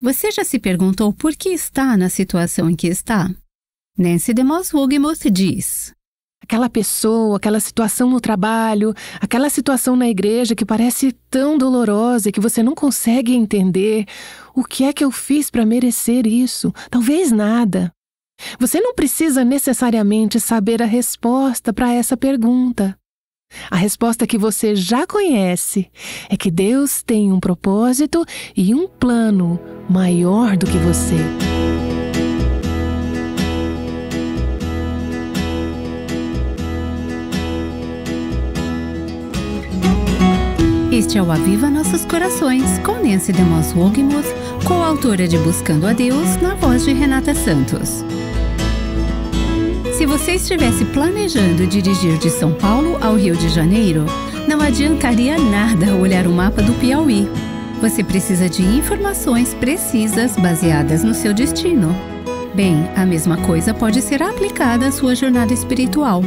Você já se perguntou por que está na situação em que está? Nancy DeMoss Wolgemuth diz: aquela pessoa, aquela situação no trabalho, aquela situação na igreja que parece tão dolorosa e que você não consegue entender. O que é que eu fiz para merecer isso? Talvez nada. Você não precisa necessariamente saber a resposta para essa pergunta. A resposta que você já conhece é que Deus tem um propósito e um plano maior do que você. Este é o Aviva Nossos Corações, com Nancy DeMoss Wolgemuth, coautora de Buscando a Deus, na voz de Renata Santos. Se você estivesse planejando dirigir de São Paulo ao Rio de Janeiro, não adiantaria nada olhar o mapa do Piauí. Você precisa de informações precisas baseadas no seu destino. Bem, a mesma coisa pode ser aplicada à sua jornada espiritual.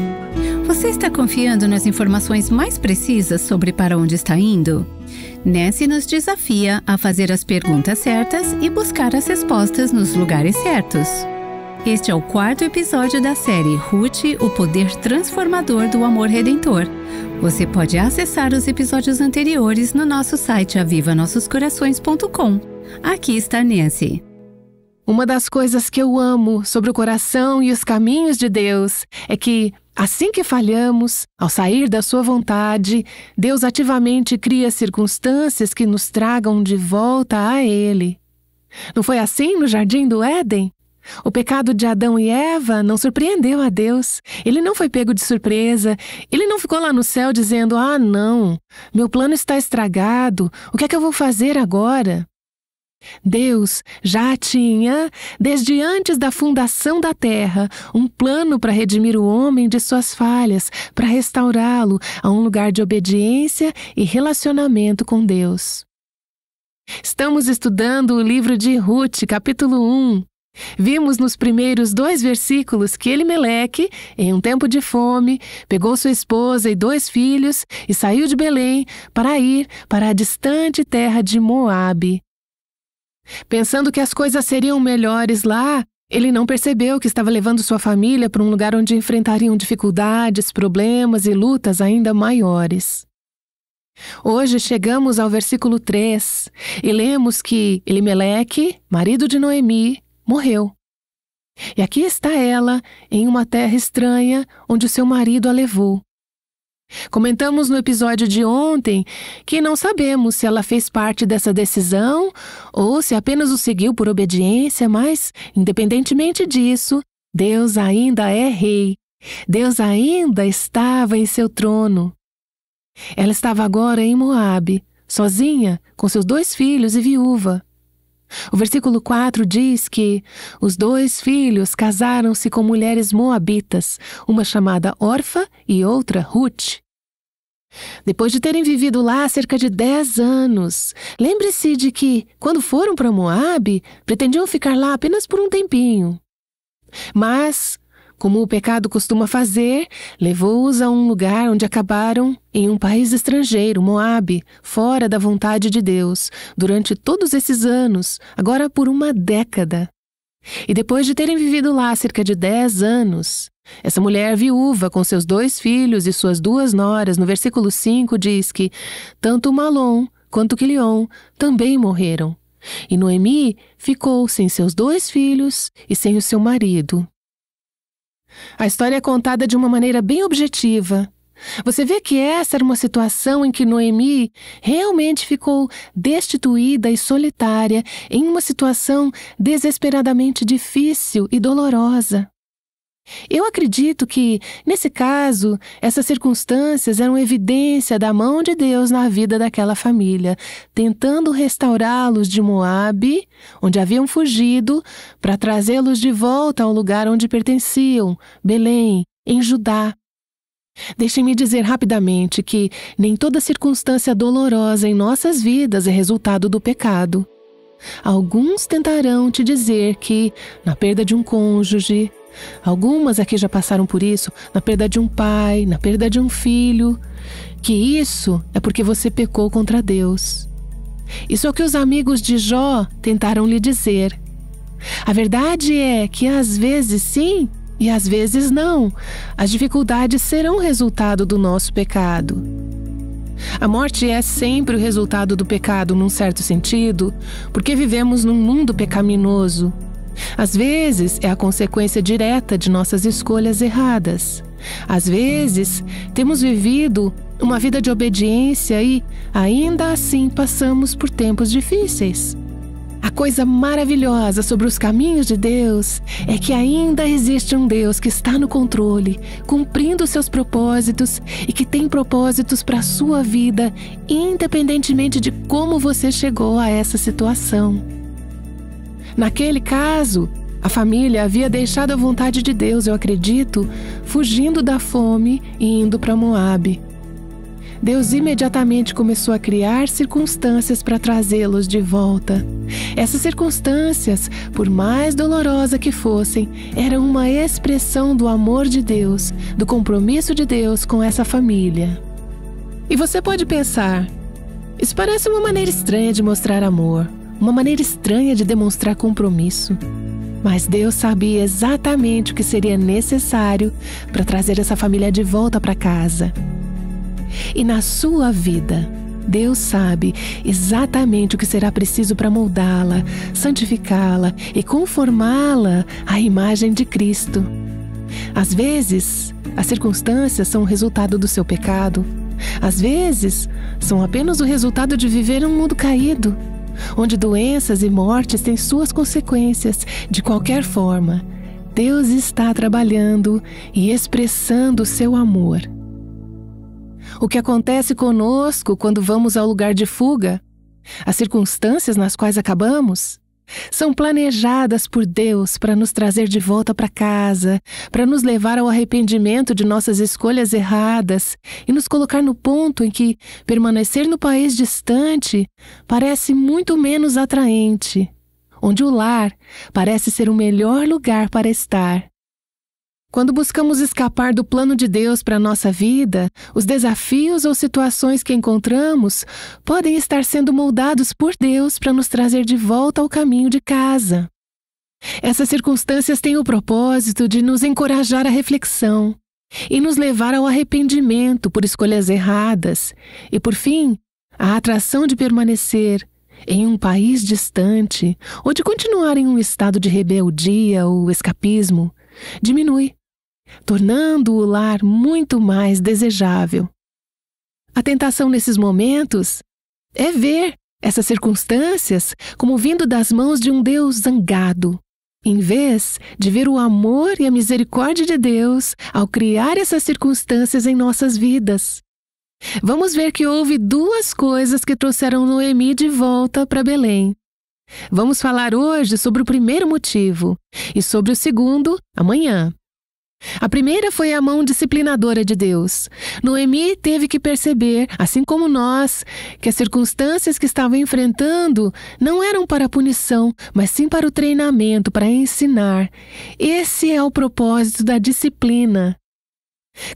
Você está confiando nas informações mais precisas sobre para onde está indo? Nancy nos desafia a fazer as perguntas certas e buscar as respostas nos lugares certos. Este é o 4º episódio da série Ruth, o poder transformador do amor redentor. Você pode acessar os episódios anteriores no nosso site avivanossoscorações.com. Aqui está Nancy. Uma das coisas que eu amo sobre o coração e os caminhos de Deus é que, assim que falhamos, ao sair da sua vontade, Deus ativamente cria circunstâncias que nos tragam de volta a Ele. Não foi assim no Jardim do Éden? O pecado de Adão e Eva não surpreendeu a Deus. Ele não foi pego de surpresa. Ele não ficou lá no céu dizendo: "Ah, não, meu plano está estragado. O que é que eu vou fazer agora?" Deus já tinha, desde antes da fundação da terra, um plano para redimir o homem de suas falhas, para restaurá-lo a um lugar de obediência e relacionamento com Deus. Estamos estudando o livro de Ruth, capítulo 1. Vimos nos primeiros 2 versículos que Elimeleque, em um tempo de fome, pegou sua esposa e 2 filhos e saiu de Belém para ir para a distante terra de Moabe. Pensando que as coisas seriam melhores lá, ele não percebeu que estava levando sua família para um lugar onde enfrentariam dificuldades, problemas e lutas ainda maiores. Hoje chegamos ao versículo 3 e lemos que Elimeleque, marido de Noemi, morreu. E aqui está ela, em uma terra estranha, onde o seu marido a levou. Comentamos no episódio de ontem que não sabemos se ela fez parte dessa decisão ou se apenas o seguiu por obediência, mas, independentemente disso, Deus ainda é rei. Deus ainda estava em seu trono. Ela estava agora em Moabe, sozinha, com seus 2 filhos e viúva. O versículo 4 diz que os 2 filhos casaram-se com mulheres moabitas, uma chamada Orfa e outra Ruth. Depois de terem vivido lá cerca de 10 anos, lembre-se de que, quando foram para Moabe, pretendiam ficar lá apenas por um tempinho. Mas, como o pecado costuma fazer, levou-os a um lugar onde acabaram em um país estrangeiro, Moabe, fora da vontade de Deus, durante todos esses anos, agora por uma década. E depois de terem vivido lá cerca de 10 anos, essa mulher viúva com seus 2 filhos e suas 2 noras, no versículo 5 diz que tanto Malom quanto Quilion também morreram. E Noemi ficou sem seus 2 filhos e sem o seu marido. A história é contada de uma maneira bem objetiva. Você vê que essa era uma situação em que Noemi realmente ficou destituída e solitária em uma situação desesperadamente difícil e dolorosa. Eu acredito que, nesse caso, essas circunstâncias eram evidência da mão de Deus na vida daquela família, tentando restaurá-los de Moabe, onde haviam fugido, para trazê-los de volta ao lugar onde pertenciam, Belém, em Judá. Deixem-me dizer rapidamente que nem toda circunstância dolorosa em nossas vidas é resultado do pecado. Alguns tentarão te dizer que, na perda de um cônjuge, algumas aqui já passaram por isso, na perda de um pai, na perda de um filho, que isso é porque você pecou contra Deus. Isso é o que os amigos de Jó tentaram lhe dizer. A verdade é que às vezes sim e às vezes não. As dificuldades serão resultado do nosso pecado. A morte é sempre o resultado do pecado num certo sentido, porque vivemos num mundo pecaminoso. Às vezes é a consequência direta de nossas escolhas erradas. Às vezes temos vivido uma vida de obediência e, ainda assim, passamos por tempos difíceis. A coisa maravilhosa sobre os caminhos de Deus é que ainda existe um Deus que está no controle, cumprindo seus propósitos e que tem propósitos para a sua vida, independentemente de como você chegou a essa situação. Naquele caso, a família havia deixado a vontade de Deus, eu acredito, fugindo da fome e indo para Moabe. Deus imediatamente começou a criar circunstâncias para trazê-los de volta. Essas circunstâncias, por mais dolorosas que fossem, eram uma expressão do amor de Deus, do compromisso de Deus com essa família. E você pode pensar, isso parece uma maneira estranha de mostrar amor, uma maneira estranha de demonstrar compromisso. Mas Deus sabia exatamente o que seria necessário para trazer essa família de volta para casa. E na sua vida, Deus sabe exatamente o que será preciso para moldá-la, santificá-la e conformá-la à imagem de Cristo. Às vezes, as circunstâncias são o resultado do seu pecado. Às vezes, são apenas o resultado de viver em um mundo caído, onde doenças e mortes têm suas consequências. De qualquer forma, Deus está trabalhando e expressando o seu amor. O que acontece conosco quando vamos ao lugar de fuga, as circunstâncias nas quais acabamos, são planejadas por Deus para nos trazer de volta para casa, para nos levar ao arrependimento de nossas escolhas erradas e nos colocar no ponto em que permanecer no país distante parece muito menos atraente, onde o lar parece ser o melhor lugar para estar. Quando buscamos escapar do plano de Deus para a nossa vida, os desafios ou situações que encontramos podem estar sendo moldados por Deus para nos trazer de volta ao caminho de casa. Essas circunstâncias têm o propósito de nos encorajar à reflexão e nos levar ao arrependimento por escolhas erradas e, por fim, à atração de permanecer em um país distante ou de continuar em um estado de rebeldia ou escapismo diminui, tornando o lar muito mais desejável. A tentação nesses momentos é ver essas circunstâncias como vindo das mãos de um Deus zangado, em vez de ver o amor e a misericórdia de Deus ao criar essas circunstâncias em nossas vidas. Vamos ver que houve duas coisas que trouxeram Noemi de volta para Belém. Vamos falar hoje sobre o primeiro motivo e sobre o segundo amanhã. A primeira foi a mão disciplinadora de Deus. Noemi teve que perceber, assim como nós, que as circunstâncias que estava enfrentando não eram para a punição, mas sim para o treinamento, para ensinar. Esse é o propósito da disciplina.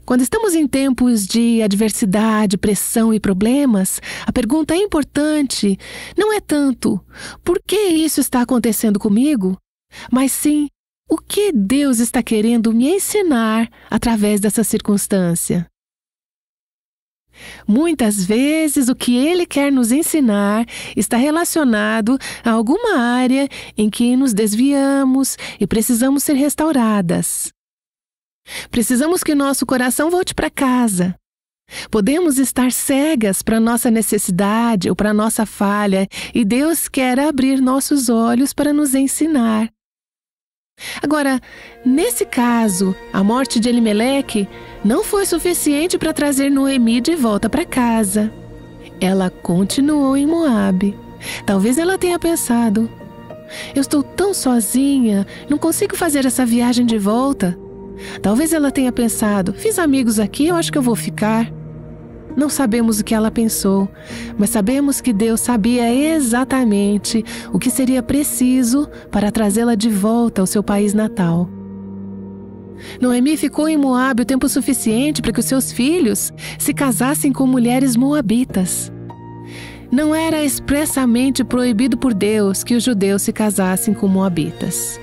Quando estamos em tempos de adversidade, pressão e problemas, a pergunta importante não é tanto por que isso está acontecendo comigo, mas sim o que Deus está querendo me ensinar através dessa circunstância. Muitas vezes o que Ele quer nos ensinar está relacionado a alguma área em que nos desviamos e precisamos ser restauradas. Precisamos que nosso coração volte para casa. Podemos estar cegas para nossa necessidade ou para nossa falha, e Deus quer abrir nossos olhos para nos ensinar. Agora, nesse caso, a morte de Elimeleque não foi suficiente para trazer Noemi de volta para casa. Ela continuou em Moabe. Talvez ela tenha pensado: eu estou tão sozinha, não consigo fazer essa viagem de volta. Talvez ela tenha pensado: fiz amigos aqui, eu acho que eu vou ficar. Não sabemos o que ela pensou, mas sabemos que Deus sabia exatamente o que seria preciso para trazê-la de volta ao seu país natal. Noemi ficou em Moabe o tempo suficiente para que os seus filhos se casassem com mulheres moabitas. Não era expressamente proibido por Deus que os judeus se casassem com moabitas.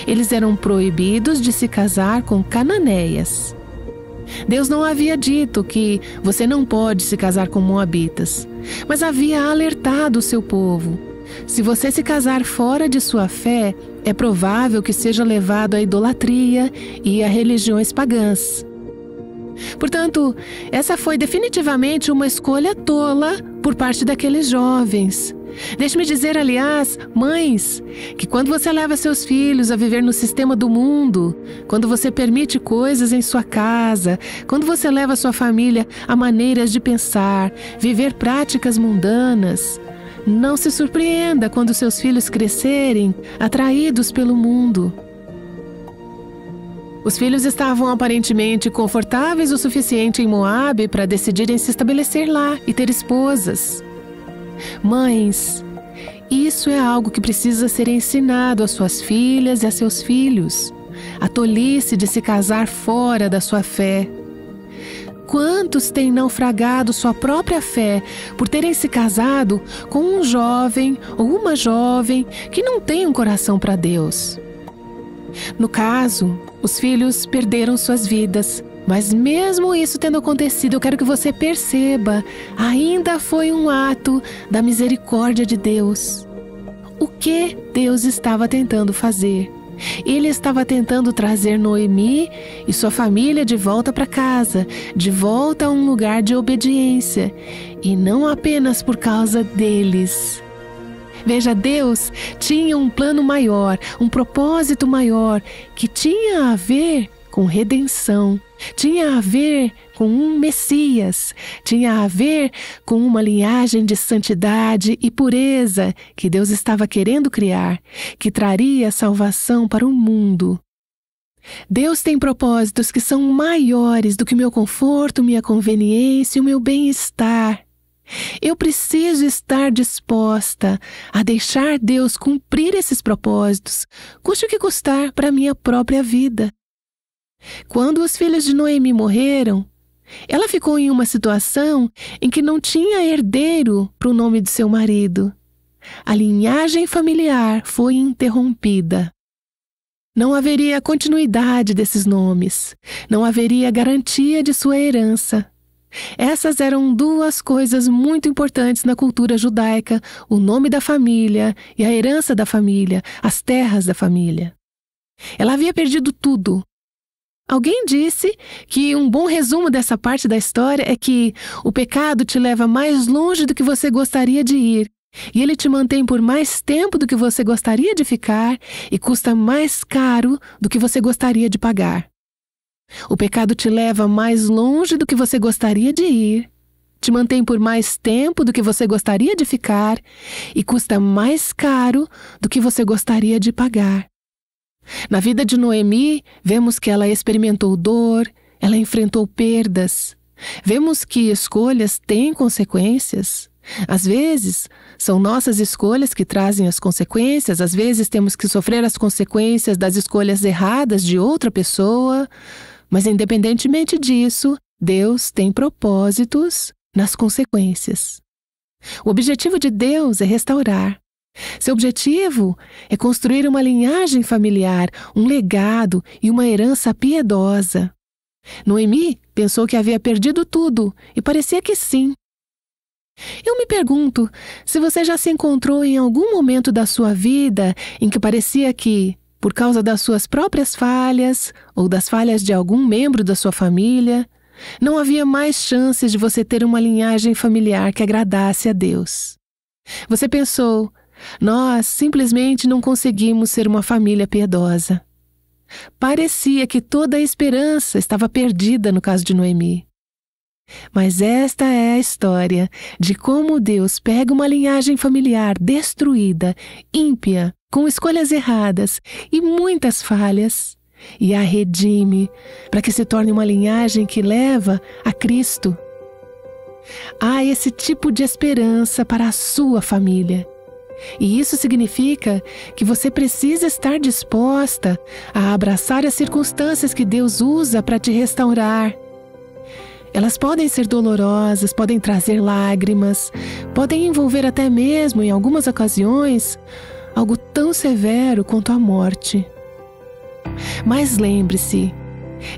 Eles eram proibidos de se casar com cananeias. Deus não havia dito que você não pode se casar com moabitas, mas havia alertado o seu povo. Se você se casar fora de sua fé, é provável que seja levado à idolatria e a religiões pagãs. Portanto, essa foi definitivamente uma escolha tola por parte daqueles jovens. Deixe-me dizer, aliás, mães, que quando você leva seus filhos a viver no sistema do mundo, quando você permite coisas em sua casa, quando você leva sua família a maneiras de pensar, viver práticas mundanas, não se surpreenda quando seus filhos crescerem atraídos pelo mundo. Os filhos estavam aparentemente confortáveis o suficiente em Moabe para decidirem se estabelecer lá e ter esposas. Mães, isso é algo que precisa ser ensinado às suas filhas e a seus filhos. A tolice de se casar fora da sua fé. Quantos têm naufragado sua própria fé por terem se casado com um jovem ou uma jovem que não tem um coração para Deus? No caso, os filhos perderam suas vidas, mas mesmo isso tendo acontecido, eu quero que você perceba, ainda foi um ato da misericórdia de Deus. O que Deus estava tentando fazer? Ele estava tentando trazer Noemi e sua família de volta para casa, de volta a um lugar de obediência, e não apenas por causa deles. Veja, Deus tinha um plano maior, um propósito maior, que tinha a ver com redenção, tinha a ver com um Messias, tinha a ver com uma linhagem de santidade e pureza que Deus estava querendo criar, que traria salvação para o mundo. Deus tem propósitos que são maiores do que o meu conforto, minha conveniência e o meu bem-estar. Eu preciso estar disposta a deixar Deus cumprir esses propósitos, custe o que custar para a minha própria vida. Quando os filhos de Noemi morreram, ela ficou em uma situação em que não tinha herdeiro para o nome de seu marido. A linhagem familiar foi interrompida. Não haveria continuidade desses nomes, não haveria garantia de sua herança. Essas eram duas coisas muito importantes na cultura judaica: o nome da família e a herança da família, as terras da família. Ela havia perdido tudo. Alguém disse que um bom resumo dessa parte da história é que o pecado te leva mais longe do que você gostaria de ir, e ele te mantém por mais tempo do que você gostaria de ficar e custa mais caro do que você gostaria de pagar. O pecado te leva mais longe do que você gostaria de ir, te mantém por mais tempo do que você gostaria de ficar e custa mais caro do que você gostaria de pagar. Na vida de Noemi, vemos que ela experimentou dor, ela enfrentou perdas. Vemos que escolhas têm consequências. Às vezes, são nossas escolhas que trazem as consequências, às vezes temos que sofrer as consequências das escolhas erradas de outra pessoa. Mas independentemente disso, Deus tem propósitos nas consequências. O objetivo de Deus é restaurar. Seu objetivo é construir uma linhagem familiar, um legado e uma herança piedosa. Noemi pensou que havia perdido tudo e parecia que sim. Eu me pergunto se você já se encontrou em algum momento da sua vida em que parecia que, por causa das suas próprias falhas ou das falhas de algum membro da sua família, não havia mais chances de você ter uma linhagem familiar que agradasse a Deus. Você pensou: nós simplesmente não conseguimos ser uma família piedosa. Parecia que toda a esperança estava perdida no caso de Noemi. Mas esta é a história de como Deus pega uma linhagem familiar destruída, ímpia, com escolhas erradas e muitas falhas, e a redime para que se torne uma linhagem que leva a Cristo. Há esse tipo de esperança para a sua família. E isso significa que você precisa estar disposta a abraçar as circunstâncias que Deus usa para te restaurar. Elas podem ser dolorosas, podem trazer lágrimas, podem envolver até mesmo, em algumas ocasiões, algo tão severo quanto a morte. Mas lembre-se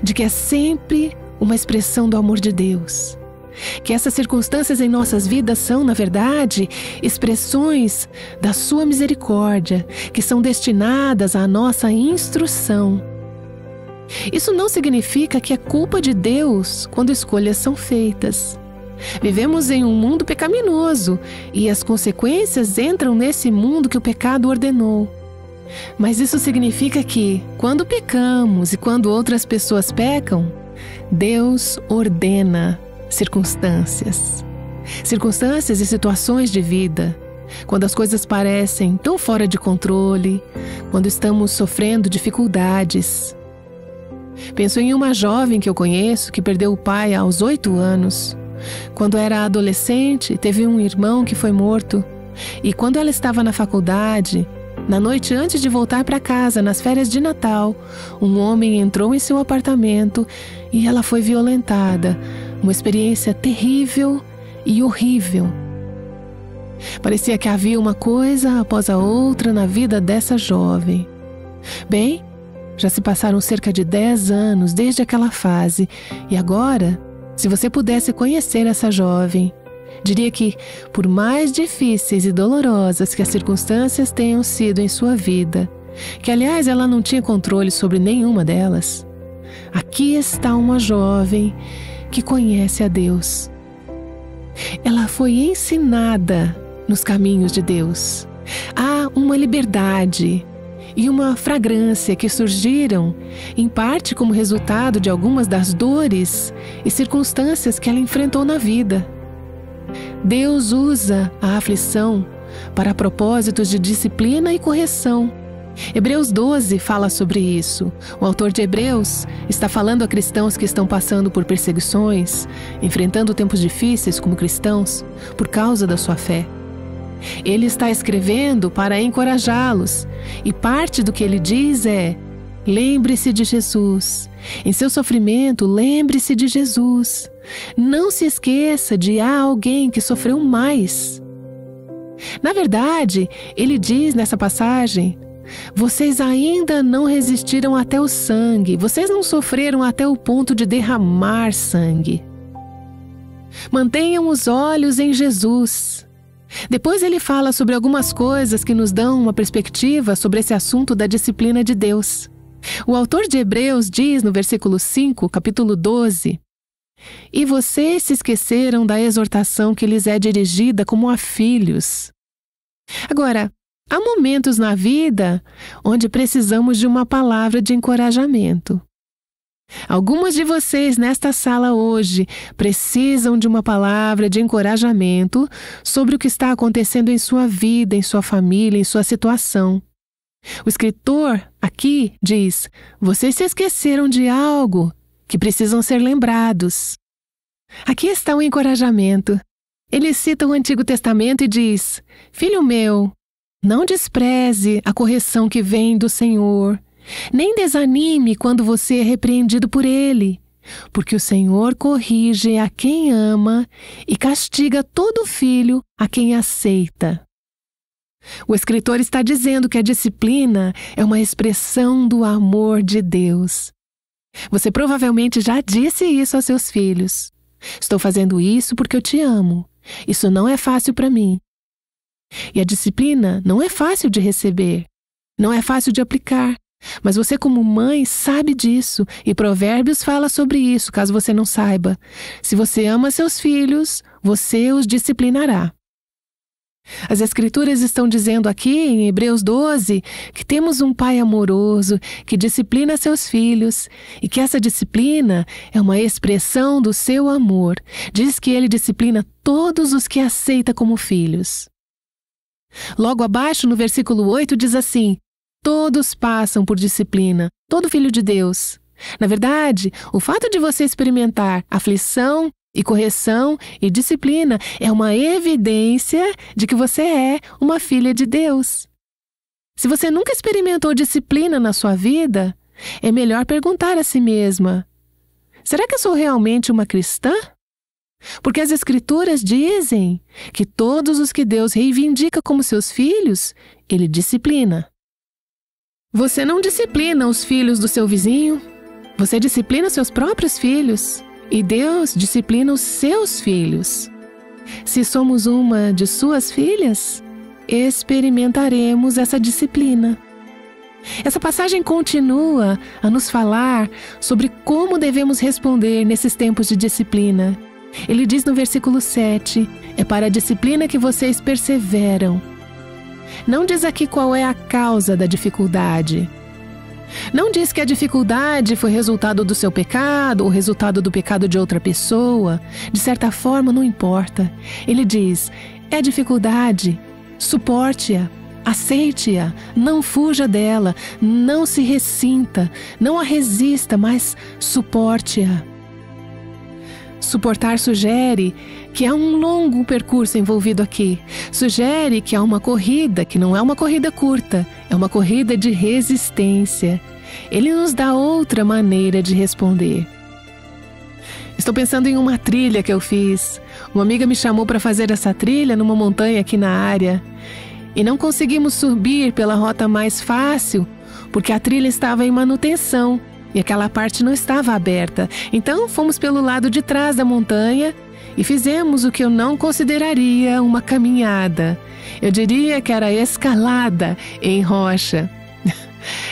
de que é sempre uma expressão do amor de Deus. Que essas circunstâncias em nossas vidas são, na verdade, expressões da sua misericórdia, que são destinadas à nossa instrução. Isso não significa que é culpa de Deus quando escolhas são feitas. Vivemos em um mundo pecaminoso e as consequências entram nesse mundo que o pecado ordenou. Mas isso significa que, quando pecamos e quando outras pessoas pecam, Deus ordena circunstâncias. Circunstâncias e situações de vida. Quando as coisas parecem tão fora de controle, quando estamos sofrendo dificuldades. Penso em uma jovem que eu conheço que perdeu o pai aos 8 anos. Quando era adolescente, teve um irmão que foi morto. E quando ela estava na faculdade, na noite antes de voltar para casa, nas férias de Natal, um homem entrou em seu apartamento e ela foi violentada. Uma experiência terrível e horrível. Parecia que havia uma coisa após a outra na vida dessa jovem. Bem, já se passaram cerca de 10 anos desde aquela fase, e agora, se você pudesse conhecer essa jovem, diria que, por mais difíceis e dolorosas que as circunstâncias tenham sido em sua vida, que aliás ela não tinha controle sobre nenhuma delas, aqui está uma jovem que conhece a Deus. Ela foi ensinada nos caminhos de Deus. Há uma liberdade e uma fragrância que surgiram, em parte como resultado de algumas das dores e circunstâncias que ela enfrentou na vida. Deus usa a aflição para propósitos de disciplina e correção. Hebreus 12 fala sobre isso. O autor de Hebreus está falando a cristãos que estão passando por perseguições, enfrentando tempos difíceis como cristãos, por causa da sua fé. Ele está escrevendo para encorajá-los, e parte do que ele diz é: lembre-se de Jesus. Em seu sofrimento, lembre-se de Jesus. Não se esqueça de alguém que sofreu mais. Na verdade, ele diz nessa passagem: vocês ainda não resistiram até o sangue, vocês não sofreram até o ponto de derramar sangue. Mantenham os olhos em Jesus. Depois ele fala sobre algumas coisas que nos dão uma perspectiva sobre esse assunto da disciplina de Deus. O autor de Hebreus diz no versículo 5, capítulo 12: e vocês se esqueceram da exortação que lhes é dirigida como a filhos. Agora, há momentos na vida onde precisamos de uma palavra de encorajamento. Algumas de vocês nesta sala hoje precisam de uma palavra de encorajamento sobre o que está acontecendo em sua vida, em sua família, em sua situação. O escritor aqui diz: vocês se esqueceram de algo que precisam ser lembrados. Aqui está um encorajamento. Ele cita o Antigo Testamento e diz: filho meu, não despreze a correção que vem do Senhor, nem desanime quando você é repreendido por Ele, porque o Senhor corrige a quem ama e castiga todo filho a quem aceita. O escritor está dizendo que a disciplina é uma expressão do amor de Deus. Você provavelmente já disse isso aos seus filhos. Estou fazendo isso porque eu te amo. Isso não é fácil para mim. E a disciplina não é fácil de receber, não é fácil de aplicar. Mas você, como mãe, sabe disso, e Provérbios fala sobre isso, caso você não saiba. Se você ama seus filhos, você os disciplinará. As Escrituras estão dizendo aqui, em Hebreus 12, que temos um pai amoroso que disciplina seus filhos, e que essa disciplina é uma expressão do seu amor. Diz que ele disciplina todos os que aceita como filhos. Logo abaixo, no versículo 8, diz assim: todos passam por disciplina, todo filho de Deus. Na verdade, o fato de você experimentar aflição e correção e disciplina é uma evidência de que você é uma filha de Deus. Se você nunca experimentou disciplina na sua vida, é melhor perguntar a si mesma: Será que eu sou realmente uma cristã? Porque as Escrituras dizem que todos os que Deus reivindica como seus filhos, Ele disciplina. Você não disciplina os filhos do seu vizinho, você disciplina seus próprios filhos. E Deus disciplina os seus filhos. Se somos uma de suas filhas, experimentaremos essa disciplina. Essa passagem continua a nos falar sobre como devemos responder nesses tempos de disciplina. Ele diz no versículo 7, é para a disciplina que vocês perseveram. Não diz aqui qual é a causa da dificuldade. Não diz que a dificuldade foi resultado do seu pecado ou resultado do pecado de outra pessoa. De certa forma, não importa. Ele diz, é dificuldade, suporte-a, aceite-a, não fuja dela, não se ressinta, não a resista, mas suporte-a. Suportar sugere que há um longo percurso envolvido aqui. Sugere que há uma corrida, que não é uma corrida curta, é uma corrida de resistência. Ele nos dá outra maneira de responder. Estou pensando em uma trilha que eu fiz. Uma amiga me chamou para fazer essa trilha numa montanha aqui na área. E não conseguimos subir pela rota mais fácil, porque a trilha estava em manutenção. E aquela parte não estava aberta. Então fomos pelo lado de trás da montanha e fizemos o que eu não consideraria uma caminhada. Eu diria que era escalada em rocha.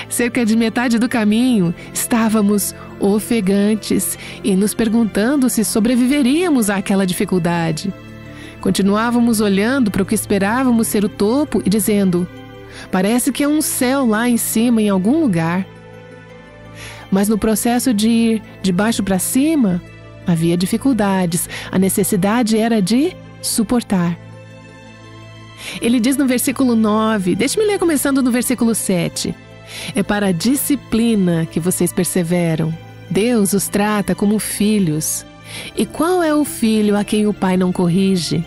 Cerca de metade do caminho estávamos ofegantes e nos perguntando se sobreviveríamos àquela dificuldade. Continuávamos olhando para o que esperávamos ser o topo e dizendo, parece que há um céu lá em cima em algum lugar. Mas no processo de ir de baixo para cima, havia dificuldades. A necessidade era de suportar. Ele diz no versículo 9, deixe-me ler começando no versículo 7. É para a disciplina que vocês perseveram. Deus os trata como filhos. E qual é o filho a quem o pai não corrige?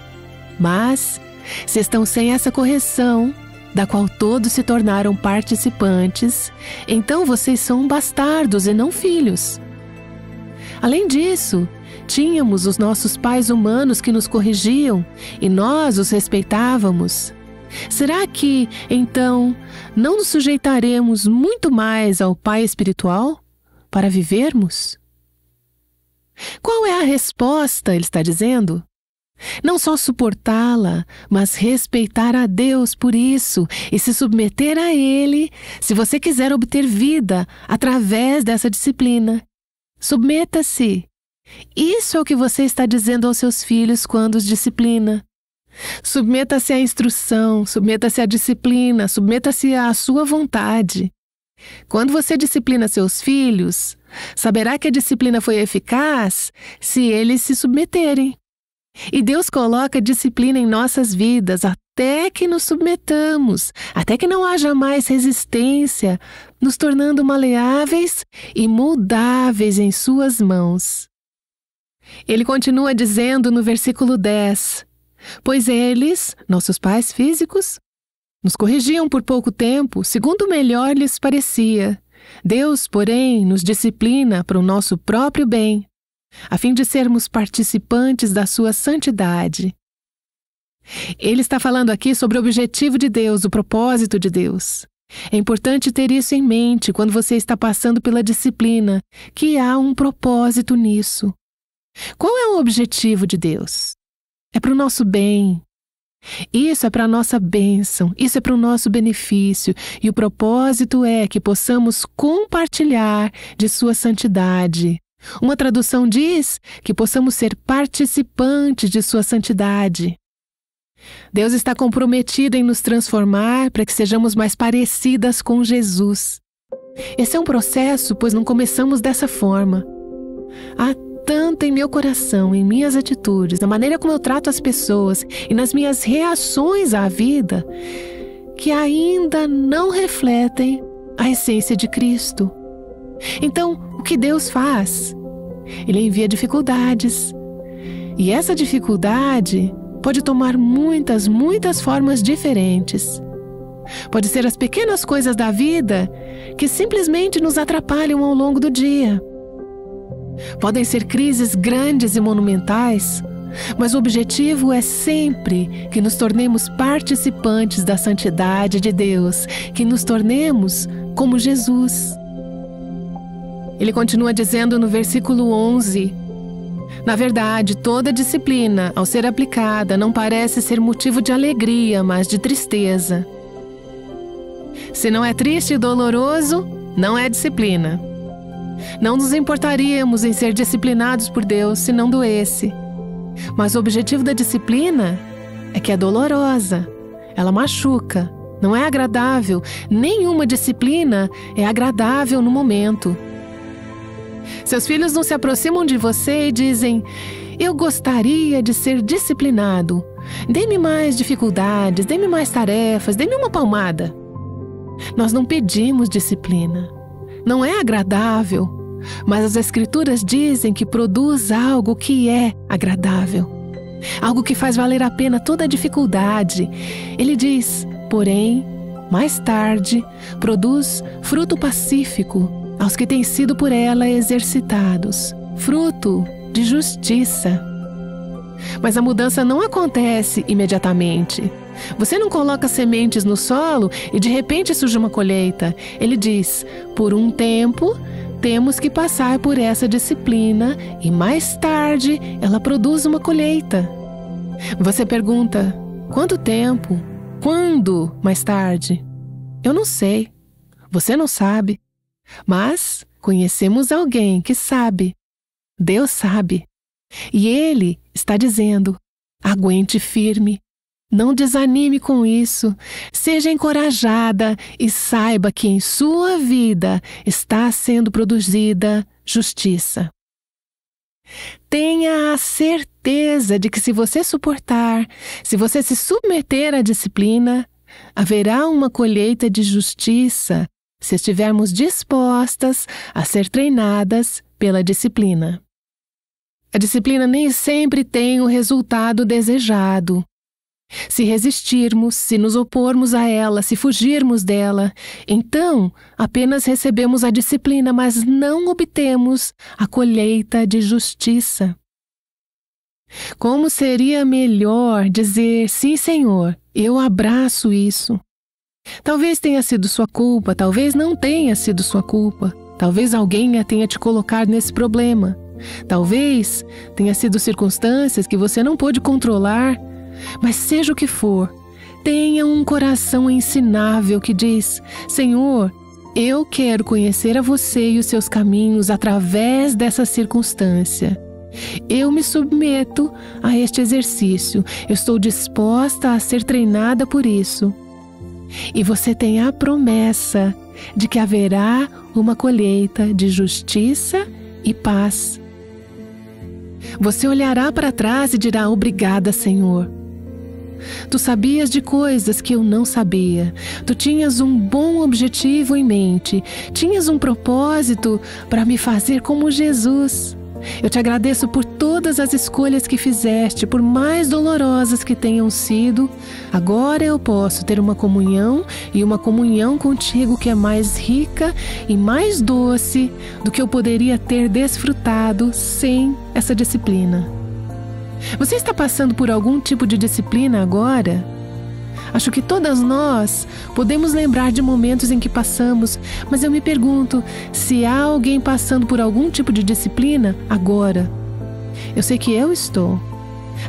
Mas, se estão sem essa correção, da qual todos se tornaram participantes, então vocês são bastardos e não filhos. Além disso, tínhamos os nossos pais humanos que nos corrigiam e nós os respeitávamos. Será que, então, não nos sujeitaremos muito mais ao Pai espiritual para vivermos? Qual é a resposta, ele está dizendo? Não só suportá-la, mas respeitar a Deus por isso e se submeter a Ele, se você quiser obter vida através dessa disciplina. Submeta-se. Isso é o que você está dizendo aos seus filhos quando os disciplina. Submeta-se à instrução, submeta-se à disciplina, submeta-se à sua vontade. Quando você disciplina seus filhos, saberá que a disciplina foi eficaz se eles se submeterem. E Deus coloca disciplina em nossas vidas até que nos submetamos, até que não haja mais resistência, nos tornando maleáveis e moldáveis em suas mãos. Ele continua dizendo no versículo 10, pois eles, nossos pais físicos, nos corrigiam por pouco tempo, segundo melhor lhes parecia. Deus, porém, nos disciplina para o nosso próprio bem, a fim de sermos participantes da sua santidade. Ele está falando aqui sobre o objetivo de Deus, o propósito de Deus. É importante ter isso em mente quando você está passando pela disciplina, que há um propósito nisso. Qual é o objetivo de Deus? É para o nosso bem. Isso é para a nossa bênção, isso é para o nosso benefício, e o propósito é que possamos compartilhar de sua santidade. Uma tradução diz que possamos ser participantes de sua santidade. Deus está comprometido em nos transformar para que sejamos mais parecidas com Jesus. Esse é um processo, pois não começamos dessa forma. Há tanto em meu coração, em minhas atitudes, na maneira como eu trato as pessoas e nas minhas reações à vida, que ainda não refletem a essência de Cristo. Então, o que Deus faz? Ele envia dificuldades. E essa dificuldade pode tomar muitas formas diferentes. Pode ser as pequenas coisas da vida que simplesmente nos atrapalham ao longo do dia. Podem ser crises grandes e monumentais, mas o objetivo é sempre que nos tornemos participantes da santidade de Deus, que nos tornemos como Jesus. Ele continua dizendo no versículo 11: na verdade, toda disciplina, ao ser aplicada, não parece ser motivo de alegria, mas de tristeza. Se não é triste e doloroso, não é disciplina. Não nos importaríamos em ser disciplinados por Deus se não doesse. Mas o objetivo da disciplina é que é dolorosa, ela machuca, não é agradável. Nenhuma disciplina é agradável no momento. Seus filhos não se aproximam de você e dizem: eu gostaria de ser disciplinado. Dê-me mais dificuldades, dê-me mais tarefas, dê-me uma palmada. Nós não pedimos disciplina. Não é agradável, mas as Escrituras dizem que produz algo que é agradável. Algo que faz valer a pena toda a dificuldade. Ele diz: porém, mais tarde, produz fruto pacífico aos que têm sido por ela exercitados, fruto de justiça. Mas a mudança não acontece imediatamente. Você não coloca sementes no solo e de repente surge uma colheita. Ele diz: por um tempo, temos que passar por essa disciplina e mais tarde ela produz uma colheita. Você pergunta: quanto tempo? Quando mais tarde? Eu não sei. Você não sabe. Mas conhecemos alguém que sabe. Deus sabe. E Ele está dizendo: aguente firme. Não desanime com isso. Seja encorajada e saiba que em sua vida está sendo produzida justiça. Tenha a certeza de que se você suportar, se você se submeter à disciplina, haverá uma colheita de justiça se estivermos dispostas a ser treinadas pela disciplina. A disciplina nem sempre tem o resultado desejado. Se resistirmos, se nos opormos a ela, se fugirmos dela, então apenas recebemos a disciplina, mas não obtemos a colheita de justiça. Como seria melhor dizer: sim, Senhor, eu abraço isso. Talvez tenha sido sua culpa, talvez não tenha sido sua culpa. Talvez alguém tenha te colocado nesse problema. Talvez tenha sido circunstâncias que você não pôde controlar. Mas seja o que for, tenha um coração ensinável que diz: Senhor, eu quero conhecer a você e os seus caminhos através dessa circunstância. Eu me submeto a este exercício. Eu estou disposta a ser treinada por isso. E você tem a promessa de que haverá uma colheita de justiça e paz. Você olhará para trás e dirá: obrigada, Senhor. Tu sabias de coisas que eu não sabia. Tu tinhas um bom objetivo em mente. Tinhas um propósito para me fazer como Jesus. Eu te agradeço por todas as escolhas que fizeste, por mais dolorosas que tenham sido. Agora eu posso ter uma comunhão, e uma comunhão contigo que é mais rica e mais doce do que eu poderia ter desfrutado sem essa disciplina. Você está passando por algum tipo de disciplina agora? Acho que todas nós podemos lembrar de momentos em que passamos, mas eu me pergunto se há alguém passando por algum tipo de disciplina agora. Eu sei que eu estou.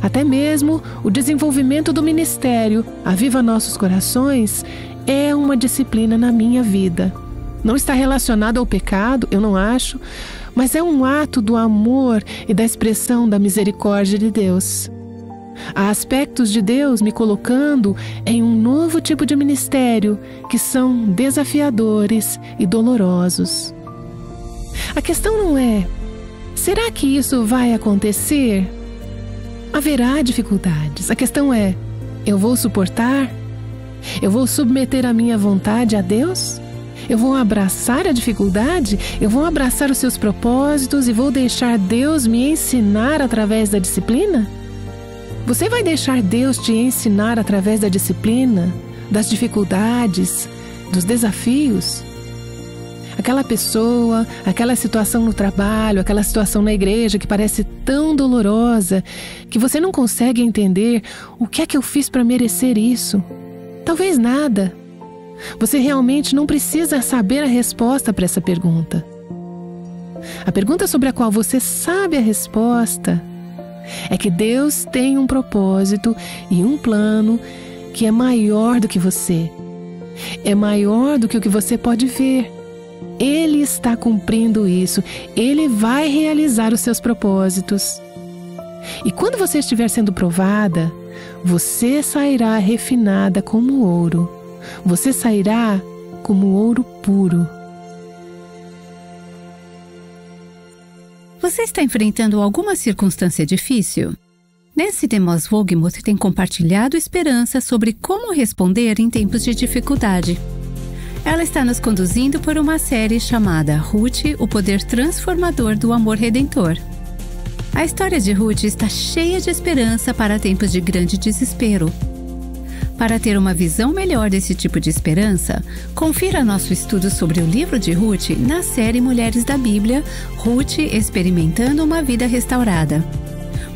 Até mesmo o desenvolvimento do ministério Aviva Nossos Corações é uma disciplina na minha vida. Não está relacionado ao pecado, eu não acho, mas é um ato do amor e da expressão da misericórdia de Deus. Há aspectos de Deus me colocando em um novo tipo de ministério que são desafiadores e dolorosos. A questão não é: será que isso vai acontecer? Haverá dificuldades. A questão é: eu vou suportar? Eu vou submeter a minha vontade a Deus? Eu vou abraçar a dificuldade? Eu vou abraçar os seus propósitos e vou deixar Deus me ensinar através da disciplina? Você vai deixar Deus te ensinar através da disciplina, das dificuldades, dos desafios? A Aquela pessoa, aquela situação no trabalho, aquela situação na igreja que parece tão dolorosa que você não consegue entender o que é que eu fiz para merecer isso. Talvez nada. Você realmente não precisa saber a resposta para essa pergunta. A pergunta sobre a qual você sabe a resposta é que Deus tem um propósito e um plano que é maior do que você. É maior do que o que você pode ver. Ele está cumprindo isso. Ele vai realizar os seus propósitos. E quando você estiver sendo provada, você sairá refinada como ouro. Você sairá como ouro puro. Você está enfrentando alguma circunstância difícil? Nancy DeMoss Wolgemuth tem compartilhado esperança sobre como responder em tempos de dificuldade. Ela está nos conduzindo por uma série chamada Ruth, o poder transformador do amor redentor. A história de Ruth está cheia de esperança para tempos de grande desespero. Para ter uma visão melhor desse tipo de esperança, confira nosso estudo sobre o livro de Ruth na série Mulheres da Bíblia, Ruth Experimentando uma Vida Restaurada.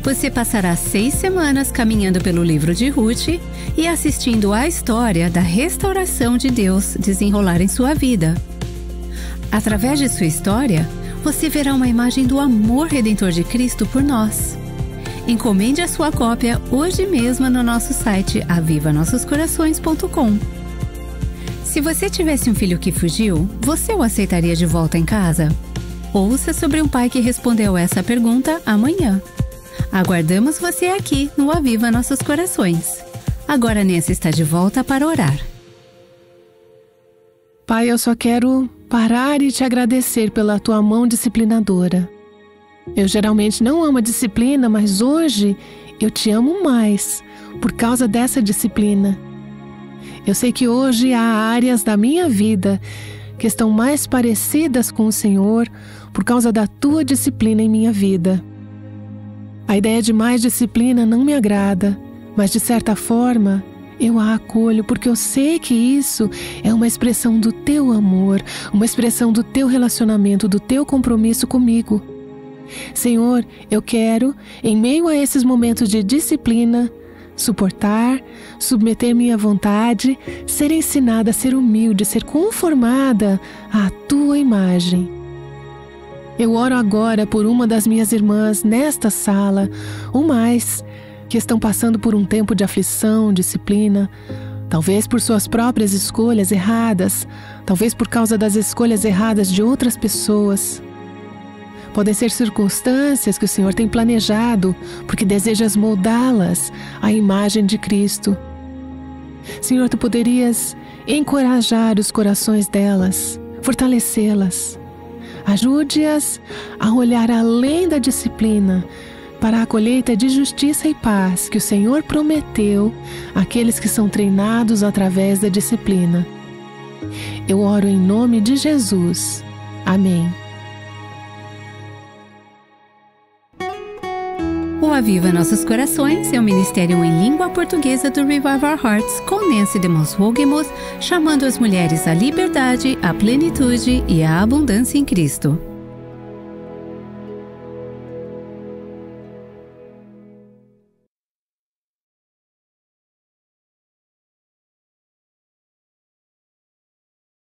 Você passará 6 semanas caminhando pelo livro de Ruth e assistindo à história da restauração de Deus desenrolar em sua vida. Através de sua história, você verá uma imagem do amor redentor de Cristo por nós. Encomende a sua cópia hoje mesmo no nosso site avivanossoscorações.com. Se você tivesse um filho que fugiu, você o aceitaria de volta em casa? Ouça sobre um pai que respondeu essa pergunta amanhã. Aguardamos você aqui no Aviva Nossos Corações. Agora Nancy está de volta para orar. Pai, eu só quero parar e te agradecer pela tua mão disciplinadora. Eu geralmente não amo a disciplina, mas hoje eu te amo mais por causa dessa disciplina. Eu sei que hoje há áreas da minha vida que estão mais parecidas com o Senhor por causa da tua disciplina em minha vida. A ideia de mais disciplina não me agrada, mas de certa forma eu a acolho porque eu sei que isso é uma expressão do teu amor, uma expressão do teu relacionamento, do teu compromisso comigo. Senhor, eu quero, em meio a esses momentos de disciplina, suportar, submeter minha vontade, ser ensinada a ser humilde, ser conformada à tua imagem. Eu oro agora por uma das minhas irmãs nesta sala, ou mais, que estão passando por um tempo de aflição, disciplina, talvez por suas próprias escolhas erradas, talvez por causa das escolhas erradas de outras pessoas. Podem ser circunstâncias que o Senhor tem planejado, porque desejas moldá-las à imagem de Cristo. Senhor, Tu poderias encorajar os corações delas, fortalecê-las. Ajude-as a olhar além da disciplina para a colheita de justiça e paz que o Senhor prometeu àqueles que são treinados através da disciplina. Eu oro em nome de Jesus. Amém. O Aviva Nossos Corações é um ministério em língua portuguesa do Revive Our Hearts com Nancy DeMoss Wolgemuth, chamando as mulheres à liberdade, à plenitude e à abundância em Cristo.